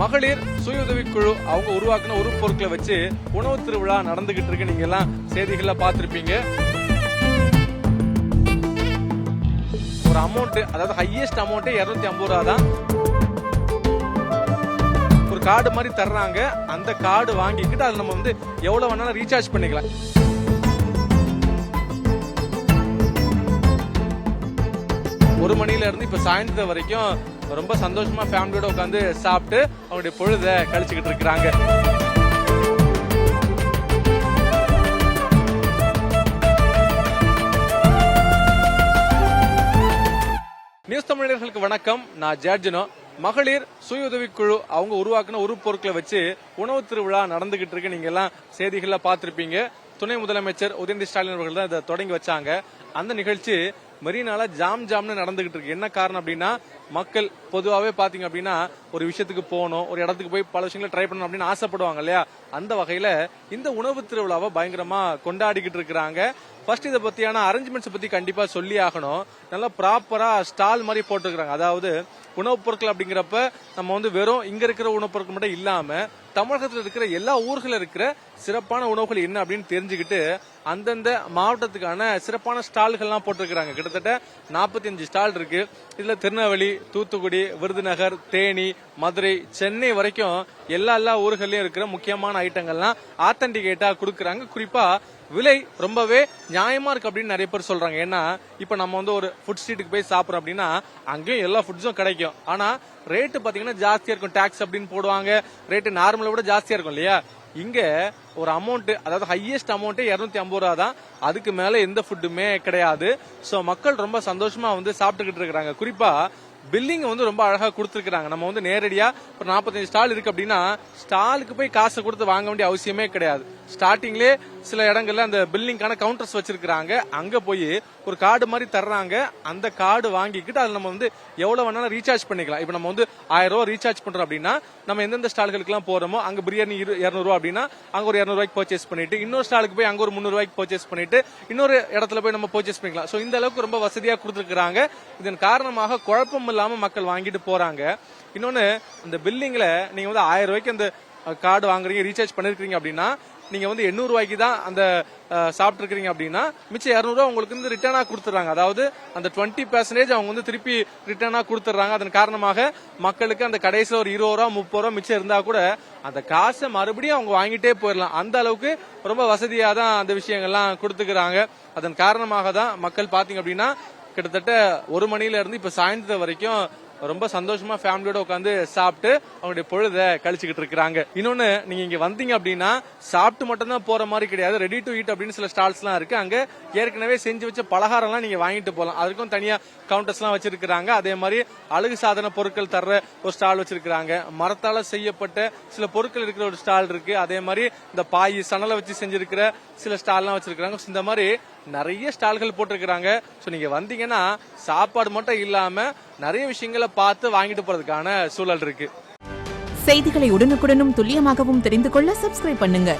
மகளிர் சுய உதவிக்குழு அவங்க உருவாக்கின உருப் பொருட்களை வச்சு உணவு திருவிழா நடந்துகிட்டு இருக்கு. நீங்க எல்லாம் செய்திகள்ல பார்த்திருப்பீங்க. ஒரு அமௌண்ட், அதாவது ஹையஸ்ட் அமௌண்ட் 250 ரூபா தான். ஒரு கார்டு மாதிரி தர்றாங்க. அந்த கார்டு வாங்கிக்கிட்டு அதை நம்ம எவ்வளவு வேணாலும் ரீசார்ஜ் பண்ணிக்கலாம். ஒரு மணில இருந்து இப்ப சாயந்தரம் வரைக்கும் ரொம்ப சந்தோஷமா ஃபேமிலியோட உட்காந்து சாப்பிட்டு அவங்களுடைய பொழுத கழிச்சுக்கிட்டு இருக்கிறாங்க. நியூஸ் தமிழர்களுக்கு வணக்கம். நான் ஜார்ஜினோ. மகளிர் சுய உதவிக்குழு அவங்க உருவாக்கின உருப் பொருட்களை வச்சு உணவு திருவிழா நடந்துகிட்டு இருக்கு. நீங்க எல்லாம் செய்திகள்ல பார்த்திருப்பீங்க. துணை முதலமைச்சர் உதயநிதி ஸ்டாலின் அவர்கள் தான் இதை தொடங்கி வச்சாங்க. அந்த நிகழ்ச்சி மெரினால ஜாம்னு நடந்துகிட்டு இருக்கு. என்ன காரணம் அப்படின்னா, மக்கள் பொதுவாகவே பாத்தீங்க அப்படின்னா ஒரு விஷயத்துக்கு போகணும், ஒரு இடத்துக்கு போய் பல விஷயங்களை ட்ரை பண்ணணும் அப்படின்னு ஆசைப்படுவாங்க இல்லையா? அந்த வகையில இந்த உணவு திருவிழாவை பயங்கரமா கொண்டாடிக்கிட்டு இருக்கிறாங்க. ஃபர்ஸ்ட் இதை பத்தியான அரேஞ்ச்மெண்ட்ஸ் பத்தி கண்டிப்பா சொல்லி ஆகணும். நல்லா ப்ராப்பரா ஸ்டால் மாதிரி போட்டுருக்காங்க. அதாவது உணவுப் பொருட்கள் அப்படிங்கிறப்ப நம்ம வெறும் இங்க இருக்கிற உணவுப் பொருட்கள் மட்டும் இல்லாம தமிழகத்தில் இருக்கிற எல்லா ஊர்களில் இருக்கிற சிறப்பான உணவுகள் என்ன அப்படின்னு தெரிஞ்சுக்கிட்டு அந்தந்த மாவட்டத்துக்கான சிறப்பான ஸ்டால்கள்லாம் போட்டிருக்கிறாங்க. கிட்டத்தட்ட 45 ஸ்டால் இருக்கு. இதுல திருநெல்வேலி, தூத்துக்குடி, விருதுநகர், தேனி, மதுரை, சென்னை வரைக்கும் எல்லா ஊர்களையும் இருக்கிற முக்கியமான ஐட்டங்கள்லாம் ஆத்தன்டிகேட்டா கொடுக்கறாங்க. குறிப்பா விலை ரொம்பவே நியாயமா இருக்கு அப்படின்னு நிறைய பேர் சொல்றாங்க. ஏன்னா இப்ப நம்ம ஒரு ஃபுட் ஸ்ட்ரீட்டுக்கு போய் சாப்பிடுறோம் அப்படின்னா அங்கேயும் எல்லா ஃபுட்ஸும் கிடைக்கும். ஆனா ரேட்டு பாத்தீங்கன்னா ஜாஸ்தியா இருக்கும். டாக்ஸ் அப்படின்னு போடுவாங்க. ரேட்டு நார்மலை விட ஜாஸ்தியா இருக்கும் இல்லையா? இங்க ஒரு அமௌண்ட், அதாவது ஹையஸ்ட் அமௌண்ட் 250 ரூபா தான். அதுக்கு மேல எந்த ஃபுட்டுமே கிடையாது. சோ மக்கள் ரொம்ப சந்தோஷமா சாப்பிட்டுக்கிட்டு இருக்காங்க. குறிப்பா பில்லிங் ரொம்ப அழகா கொடுத்துருக்காங்க. நம்ம நேரடியா ஒரு 45 ஸ்டால் இருக்கு அப்படின்னா ஸ்டாலுக்கு போய் காசு கொடுத்து வாங்க வேண்டிய அவசியமே கிடையாது. ஸ்டார்டிங்லேயே சில இடங்கள்ல அந்த பில்லிங்கான கவுண்டர்ஸ் வச்சிருக்காங்க. அங்க போய் ஒரு கார்டு மாதிரி தர்றாங்க. அந்த கார்டு வாங்கிக்கிட்டு அதுல நம்ம எவ்வளவு வேணாலும் ரீசார்ஜ் பண்ணிக்கலாம். இப்ப நம்ம 1000 ரூபாய் ரீசார்ஜ் பண்றோம் அப்படின்னா நம்ம எந்தெந்த ஸ்டால்களுக்கு எல்லாம் போறோமோ அங்க பிரியாணி 200 ரூபா அப்படின்னா அங்க ஒரு 200 ரூபாய்க்கு பர்ச்சேஸ் பண்ணிட்டு இன்னொரு ஸ்டாலுக்கு போய் அங்க ஒரு 300 ரூபாய்க்கு பர்ச்சேஸ் பண்ணிட்டு இன்னொரு இடத்துல போய் நம்ம பர்ச்சேஸ் பண்ணிக்கலாம். சோ இந்த அளவுக்கு ரொம்ப வசதியா கொடுத்துருக்காங்க. இதன் காரணமாக குழப்பம் இல்லாம மக்கள் வாங்கிட்டு போறாங்க. இன்னொன்னு, இந்த பில்லிங்ல நீங்க 1000 ரூபாய்க்கு அந்த கார்டு வாங்குறீங்க, ரீசார்ஜ் பண்ணிருக்கீங்க அப்படின்னா நீங்க 800 ரூபாய்க்கு தான் அந்த சாப்பிட்டு இருக்கீங்க அப்படின்னா மிச்சம் 200 ரூபாய் உங்களுக்கு ரிட்டர்னா கொடுத்துறாங்க. அதாவது அந்த 20% அவங்க திருப்பி ரிட்டர்னா கொடுத்துறாங்க. அதன் காரணமாக மக்களுக்கு அந்த கடைசியில் ஒரு 20 ரூபா 30 ரூபா மிச்சம் இருந்தா கூட அந்த காசை மறுபடியும் அவங்க வாங்கிட்டே போயிடலாம். அந்த அளவுக்கு ரொம்ப வசதியா தான் அந்த விஷயங்கள்லாம் கொடுத்துக்கிறாங்க. அதன் காரணமாக தான் மக்கள் பாத்தீங்க அப்படின்னா கிட்டத்தட்ட 1 மணில இருந்து இப்ப சாயந்தரம் வரைக்கும் ரொம்ப சந்தோஷமா ஃபேமிலியோட உட்காந்து சாப்பிட்டு அவங்களுடைய பொழுத கழிச்சுக்கிட்டு இருக்காங்க. இன்னொன்னு, நீங்க இங்க வந்தீங்க அப்படின்னா சாப்பிட்டு மட்டும் தான் போற மாதிரி கிடையாது. ரெடி டு ஈட் அப்படின்னு சில ஸ்டால்ஸ் எல்லாம் இருக்கு. அங்க ஏற்கனவே செஞ்சு வச்ச பலகாரம் எல்லாம் நீங்க வாங்கிட்டு போகலாம். அதுக்கும் தனியா கவுண்டர்ஸ் எல்லாம் வச்சிருக்காங்க. அதே மாதிரி அழகு சாதன பொருட்கள் தர்ற ஒரு ஸ்டால் வச்சிருக்காங்க. மரத்தால செய்யப்பட்ட சில பொருட்கள் இருக்கிற ஒரு ஸ்டால் இருக்கு. அதே மாதிரி இந்த பாய் சணலை வச்சு செஞ்சிருக்கிற சில ஸ்டால் எல்லாம் வச்சிருக்காங்க. இந்த மாதிரி நிறைய ஸ்டால்கள் போட்டிருக்காங்க. சோ நீங்க வந்தீங்கன்னா சாப்பாடு மட்டும் இல்லாம நிறைய விஷயங்களை பார்த்து வாங்கிட்டு போறதுக்கான சூழல் இருக்கு. செய்திகளை உடனுக்குடனும் துல்லியமாகவும் தெரிந்து கொள்ள சப்ஸ்கிரைப் பண்ணுங்க.